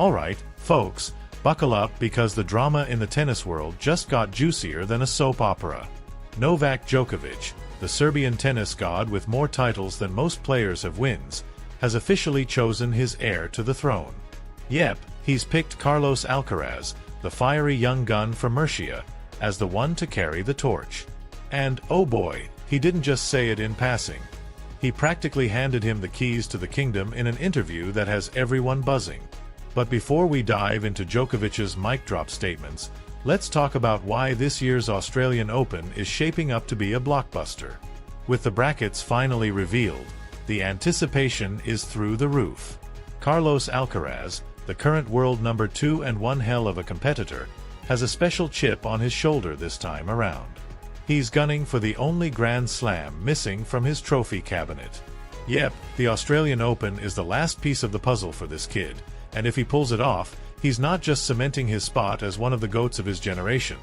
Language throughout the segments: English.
Alright, folks, buckle up because the drama in the tennis world just got juicier than a soap opera. Novak Djokovic, the Serbian tennis god with more titles than most players have wins, has officially chosen his heir to the throne. Yep, he's picked Carlos Alcaraz, the fiery young gun from Murcia, as the one to carry the torch. And, oh boy, he didn't just say it in passing. He practically handed him the keys to the kingdom in an interview that has everyone buzzing. But before we dive into Djokovic's mic drop statements, let's talk about why this year's Australian Open is shaping up to be a blockbuster. With the brackets finally revealed, the anticipation is through the roof. Carlos Alcaraz, the current world number 2 and one hell of a competitor, has a special chip on his shoulder this time around. He's gunning for the only Grand Slam missing from his trophy cabinet. Yep, the Australian Open is the last piece of the puzzle for this kid, and if he pulls it off, he's not just cementing his spot as one of the GOATs of his generation.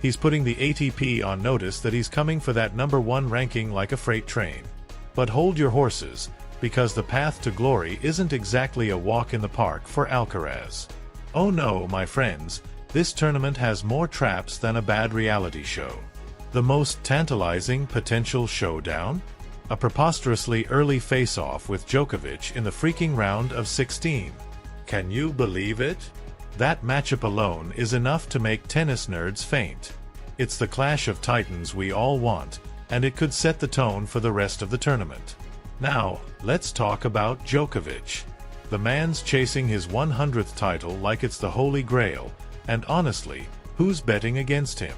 He's putting the ATP on notice that he's coming for that #1 ranking like a freight train. But hold your horses, because the path to glory isn't exactly a walk in the park for Alcaraz. Oh no, my friends, this tournament has more traps than a bad reality show. The most tantalizing potential showdown? A preposterously early face-off with Djokovic in the freaking round of 16. Can you believe it? That matchup alone is enough to make tennis nerds faint. It's the clash of titans we all want, and it could set the tone for the rest of the tournament. Now, let's talk about Djokovic. The man's chasing his 100th title like it's the Holy Grail, and honestly, who's betting against him?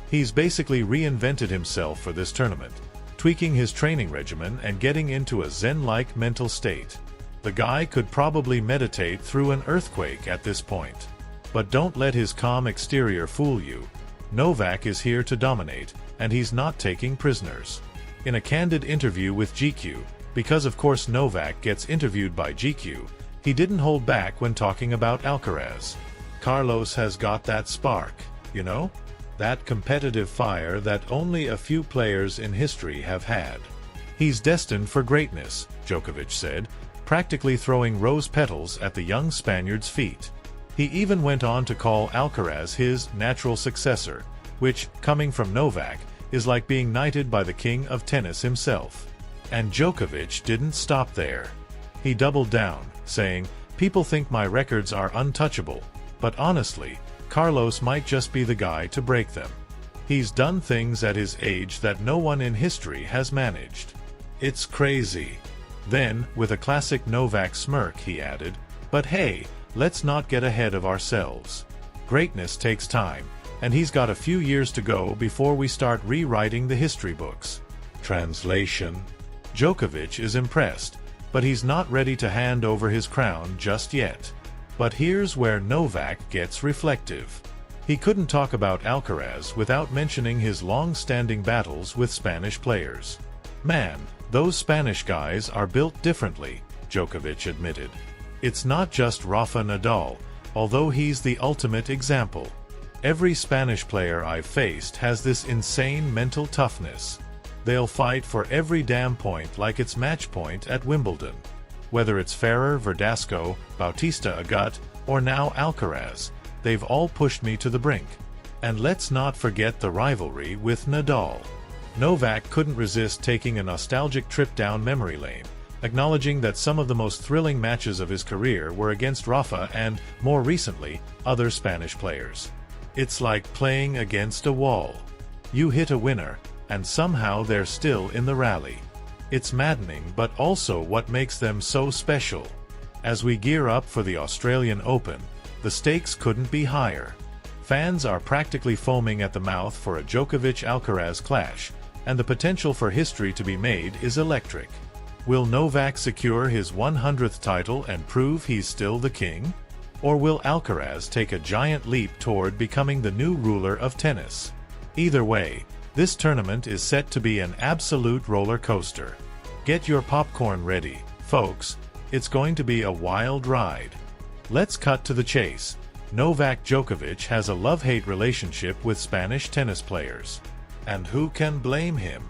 He's basically reinvented himself for this tournament, tweaking his training regimen and getting into a zen-like mental state. The guy could probably meditate through an earthquake at this point. But don't let his calm exterior fool you. Novak is here to dominate, and he's not taking prisoners. In a candid interview with GQ, because of course Novak gets interviewed by GQ, he didn't hold back when talking about Alcaraz. Carlos has got that spark, you know? That competitive fire that only a few players in history have had. He's destined for greatness, Djokovic said, practically throwing rose petals at the young Spaniard's feet. He even went on to call Alcaraz his natural successor, which, coming from Novak, is like being knighted by the king of tennis himself. And Djokovic didn't stop there. He doubled down, saying, "People think my records are untouchable, but honestly, Carlos might just be the guy to break them. He's done things at his age that no one in history has managed. It's crazy." Then, with a classic Novak smirk, he added, "But hey, let's not get ahead of ourselves. Greatness takes time, and he's got a few years to go before we start rewriting the history books." Translation: Djokovic is impressed, but he's not ready to hand over his crown just yet. But here's where Novak gets reflective. He couldn't talk about Alcaraz without mentioning his long-standing battles with Spanish players. "Man, those Spanish guys are built differently," Djokovic admitted. "It's not just Rafa Nadal, although he's the ultimate example. Every Spanish player I've faced has this insane mental toughness. They'll fight for every damn point like it's match point at Wimbledon. Whether it's Ferrer, Verdasco, Bautista Agut, or now Alcaraz, they've all pushed me to the brink." And let's not forget the rivalry with Nadal. Novak couldn't resist taking a nostalgic trip down memory lane, acknowledging that some of the most thrilling matches of his career were against Rafa and, more recently, other Spanish players. It's like playing against a wall. You hit a winner, and somehow they're still in the rally. It's maddening, but also what makes them so special. As we gear up for the Australian Open, the stakes couldn't be higher. Fans are practically foaming at the mouth for a Djokovic-Alcaraz clash, and the potential for history to be made is electric. Will Novak secure his 100th title and prove he's still the king? Or will Alcaraz take a giant leap toward becoming the new ruler of tennis? Either way, this tournament is set to be an absolute roller coaster. Get your popcorn ready, folks. It's going to be a wild ride. Let's cut to the chase. Novak Djokovic has a love-hate relationship with Spanish tennis players. And who can blame him?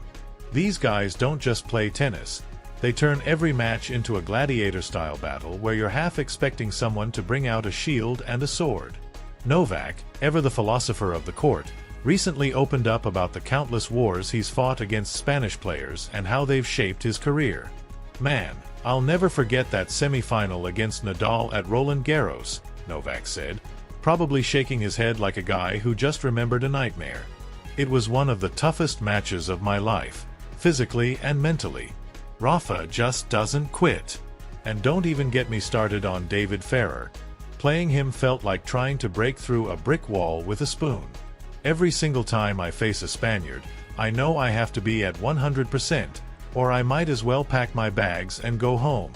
These guys don't just play tennis. They turn every match into a gladiator-style battle where you're half expecting someone to bring out a shield and a sword. Novak, ever the philosopher of the court, recently opened up about the countless wars he's fought against Spanish players and how they've shaped his career. "Man, I'll never forget that semi-final against Nadal at Roland Garros," Novak said, probably shaking his head like a guy who just remembered a nightmare. "It was one of the toughest matches of my life, physically and mentally. Rafa just doesn't quit. And don't even get me started on David Ferrer. Playing him felt like trying to break through a brick wall with a spoon. Every single time I face a Spaniard, I know I have to be at 100%, or I might as well pack my bags and go home.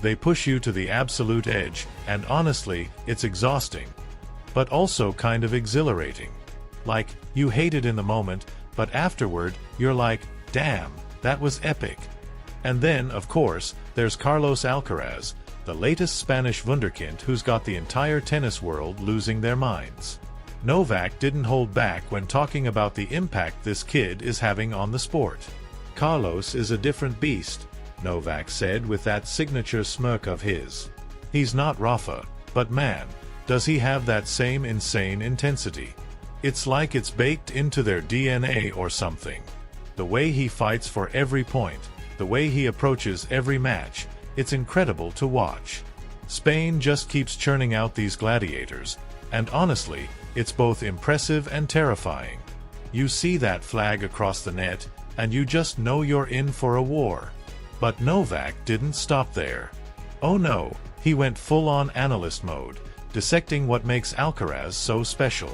They push you to the absolute edge, and honestly, it's exhausting. But also kind of exhilarating. Like, you hate it in the moment, but afterward, you're like, damn, that was epic." And then, of course, there's Carlos Alcaraz, the latest Spanish wunderkind who's got the entire tennis world losing their minds. Novak didn't hold back when talking about the impact this kid is having on the sport. "Carlos is a different beast," Novak said with that signature smirk of his. "He's not Rafa, but man, does he have that same insane intensity. It's like it's baked into their DNA or something. The way he fights for every point, the way he approaches every match, it's incredible to watch. Spain just keeps churning out these gladiators, and honestly, it's both impressive and terrifying. You see that flag across the net, and you just know you're in for a war." But Novak didn't stop there. Oh no, he went full-on analyst mode, dissecting what makes Alcaraz so special.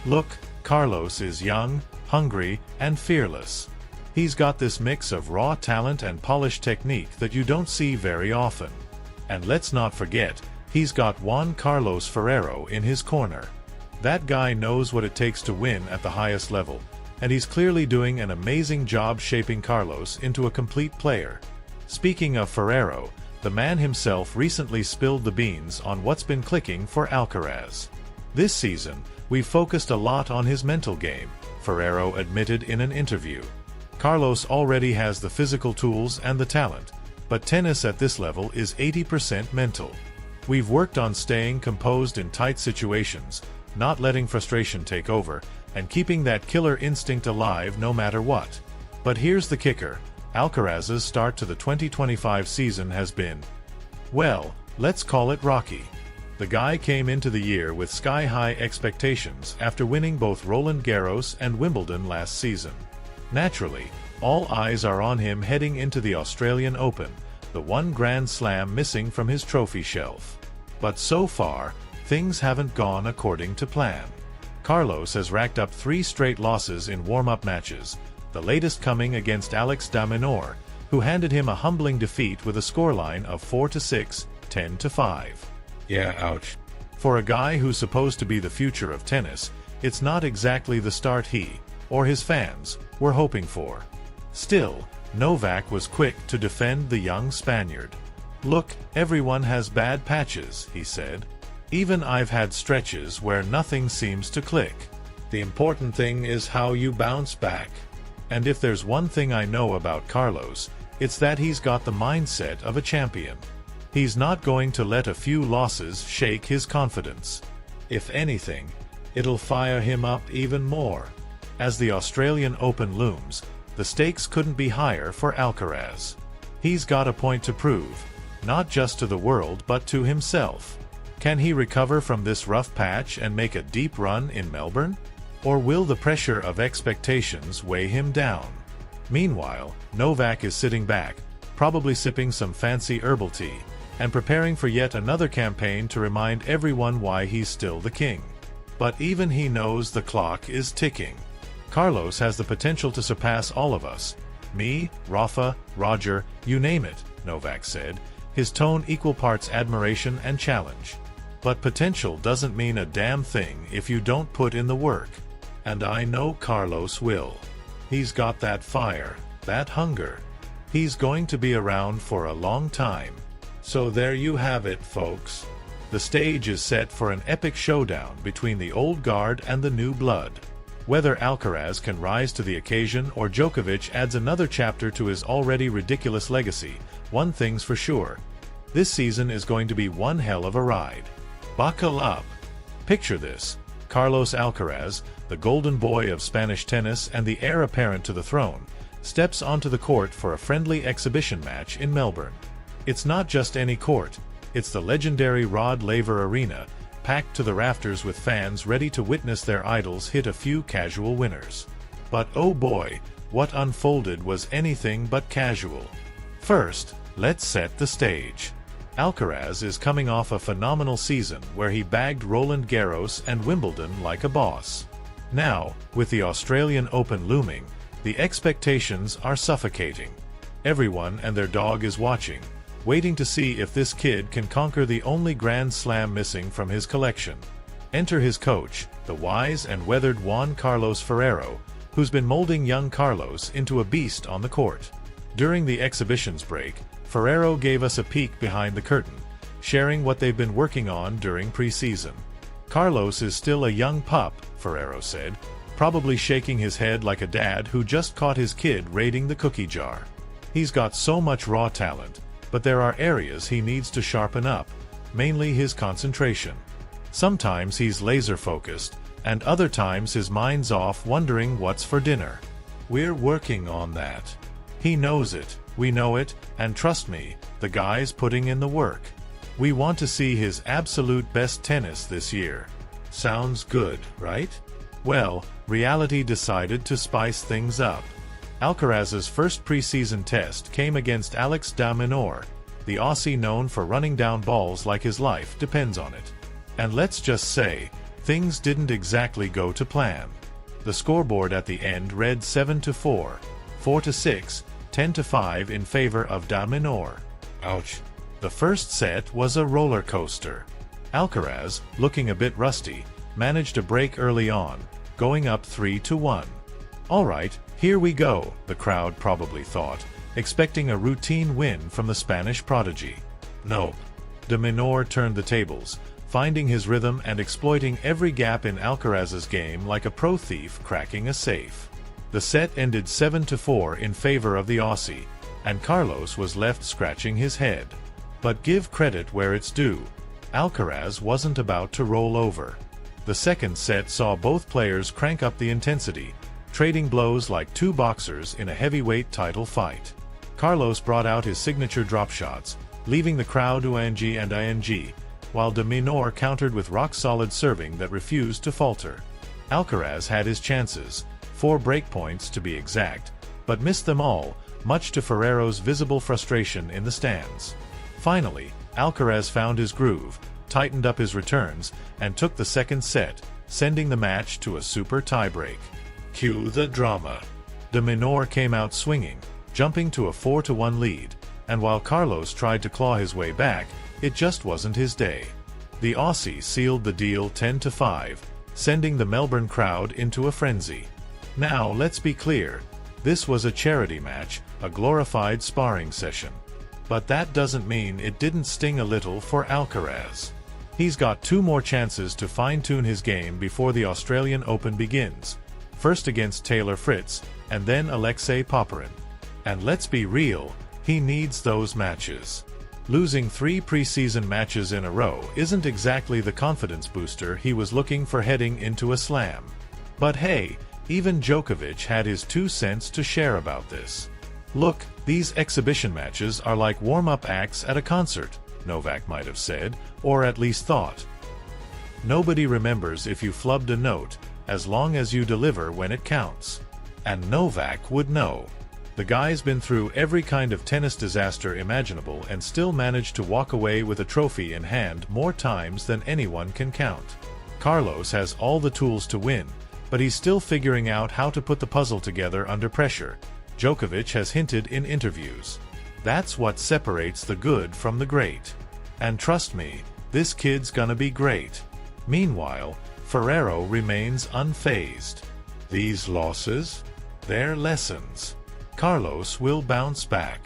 "Look, Carlos is young, hungry, and fearless. He's got this mix of raw talent and polished technique that you don't see very often. And let's not forget, he's got Juan Carlos Ferrero in his corner. That guy knows what it takes to win at the highest level, and he's clearly doing an amazing job shaping Carlos into a complete player." Speaking of Ferrero, the man himself recently spilled the beans on what's been clicking for Alcaraz. "This season, we've focused a lot on his mental game," Ferrero admitted in an interview. "Carlos already has the physical tools and the talent, but tennis at this level is 80% mental. We've worked on staying composed in tight situations, not letting frustration take over, and keeping that killer instinct alive no matter what. But here's the kicker, Alcaraz's start to the 2025 season has been, well, let's call it rocky. The guy came into the year with sky-high expectations after winning both Roland Garros and Wimbledon last season. Naturally, all eyes are on him heading into the Australian Open, the one Grand Slam missing from his trophy shelf. But so far, things haven't gone according to plan. Carlos has racked up 3 straight losses in warm-up matches, the latest coming against Alex de Minaur, who handed him a humbling defeat with a scoreline of 4-6, 10-5. Yeah, ouch. For a guy who's supposed to be the future of tennis, it's not exactly the start he, or his fans, were hoping for. Still, Novak was quick to defend the young Spaniard. "Look, everyone has bad patches," he said. "Even I've had stretches where nothing seems to click. The important thing is how you bounce back. And if there's one thing I know about Carlos, it's that he's got the mindset of a champion. He's not going to let a few losses shake his confidence. If anything, it'll fire him up even more." As the Australian Open looms, the stakes couldn't be higher for Alcaraz. He's got a point to prove, not just to the world but to himself. Can he recover from this rough patch and make a deep run in Melbourne? Or will the pressure of expectations weigh him down? Meanwhile, Novak is sitting back, probably sipping some fancy herbal tea, and preparing for yet another campaign to remind everyone why he's still the king. But even he knows the clock is ticking. Carlos has the potential to surpass all of us. Me, Rafa, Roger, you name it, Novak said, his tone equal parts admiration and challenge. But potential doesn't mean a damn thing if you don't put in the work. And I know Carlos will. He's got that fire, that hunger. He's going to be around for a long time. So there you have it, folks. The stage is set for an epic showdown between the old guard and the new blood. Whether Alcaraz can rise to the occasion or Djokovic adds another chapter to his already ridiculous legacy, one thing's for sure. This season is going to be one hell of a ride. Buckle up. Picture this. Carlos Alcaraz, the golden boy of Spanish tennis and the heir apparent to the throne, steps onto the court for a friendly exhibition match in Melbourne. It's not just any court, it's the legendary Rod Laver Arena, packed to the rafters with fans ready to witness their idols hit a few casual winners. But oh boy, what unfolded was anything but casual. First, let's set the stage. Alcaraz is coming off a phenomenal season where he bagged Roland Garros and Wimbledon like a boss. Now, with the Australian Open looming, the expectations are suffocating. Everyone and their dog is watching, waiting to see if this kid can conquer the only Grand Slam missing from his collection. Enter his coach, the wise and weathered Juan Carlos Ferrero, who's been molding young Carlos into a beast on the court. During the exhibitions break, Ferrero gave us a peek behind the curtain, sharing what they've been working on during preseason. Carlos is still a young pup, Ferrero said, probably shaking his head like a dad who just caught his kid raiding the cookie jar. He's got so much raw talent, but there are areas he needs to sharpen up, mainly his concentration. Sometimes he's laser-focused, and other times his mind's off wondering what's for dinner. We're working on that. He knows it, we know it, and trust me, the guy's putting in the work. We want to see his absolute best tennis this year. Sounds good, right? Well, reality decided to spice things up. Alcaraz's first preseason test came against Alex de Minaur, the Aussie known for running down balls like his life depends on it. And let's just say, things didn't exactly go to plan. The scoreboard at the end read 7-4, 4-6, 10-5 in favor of de Minaur. Ouch. The first set was a roller coaster. Alcaraz, looking a bit rusty, managed a break early on, going up 3-1. Alright, here we go, the crowd probably thought, expecting a routine win from the Spanish prodigy. Nope. De Minaur turned the tables, finding his rhythm and exploiting every gap in Alcaraz's game like a pro thief cracking a safe. The set ended 7-4 in favor of the Aussie, and Carlos was left scratching his head. But give credit where it's due. Alcaraz wasn't about to roll over. The second set saw both players crank up the intensity, trading blows like two boxers in a heavyweight title fight. Carlos brought out his signature drop shots, leaving the crowd ing and ing, while de Minaur countered with rock-solid serving that refused to falter. Alcaraz had his chances, 4 breakpoints to be exact, but missed them all, much to Ferrero's visible frustration in the stands. Finally, Alcaraz found his groove, tightened up his returns, and took the second set, sending the match to a super tiebreak. Cue the drama. De Minaur came out swinging, jumping to a 4-1 lead, and while Carlos tried to claw his way back, it just wasn't his day. The Aussie sealed the deal 10-5, sending the Melbourne crowd into a frenzy. Now, let's be clear, this was a charity match, a glorified sparring session. But that doesn't mean it didn't sting a little for Alcaraz. He's got 2 more chances to fine-tune his game before the Australian Open begins, first against Fritz, and then Alexei Popyrin. And let's be real, he needs those matches. Losing 3 preseason matches in a row isn't exactly the confidence booster he was looking for heading into a slam. But hey, even Djokovic had his 2 cents to share about this. Look, these exhibition matches are like warm-up acts at a concert, Novak might have said, or at least thought. Nobody remembers if you flubbed a note, as long as you deliver when it counts. And Novak would know. The guy's been through every kind of tennis disaster imaginable and still managed to walk away with a trophy in hand more times than anyone can count. Carlos has all the tools to win, but he's still figuring out how to put the puzzle together under pressure, Djokovic has hinted in interviews. That's what separates the good from the great. And trust me, this kid's gonna be great. Meanwhile, Ferrero remains unfazed. These losses? They're lessons. Carlos will bounce back.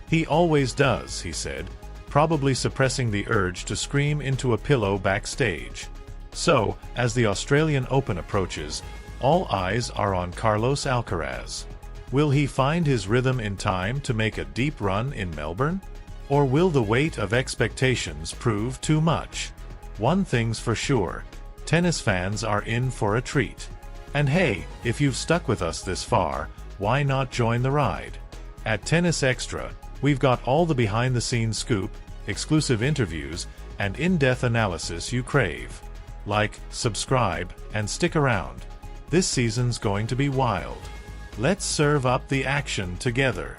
He always does, he said, probably suppressing the urge to scream into a pillow backstage. So, as the Australian Open approaches, all eyes are on Carlos Alcaraz. Will he find his rhythm in time to make a deep run in Melbourne? Or will the weight of expectations prove too much? One thing's for sure, tennis fans are in for a treat. And hey, if you've stuck with us this far, why not join the ride? At Tennis Extra, we've got all the behind-the-scenes scoop, exclusive interviews, and in-depth analysis you crave. Like, subscribe, and stick around. This season's going to be wild. Let's serve up the action together.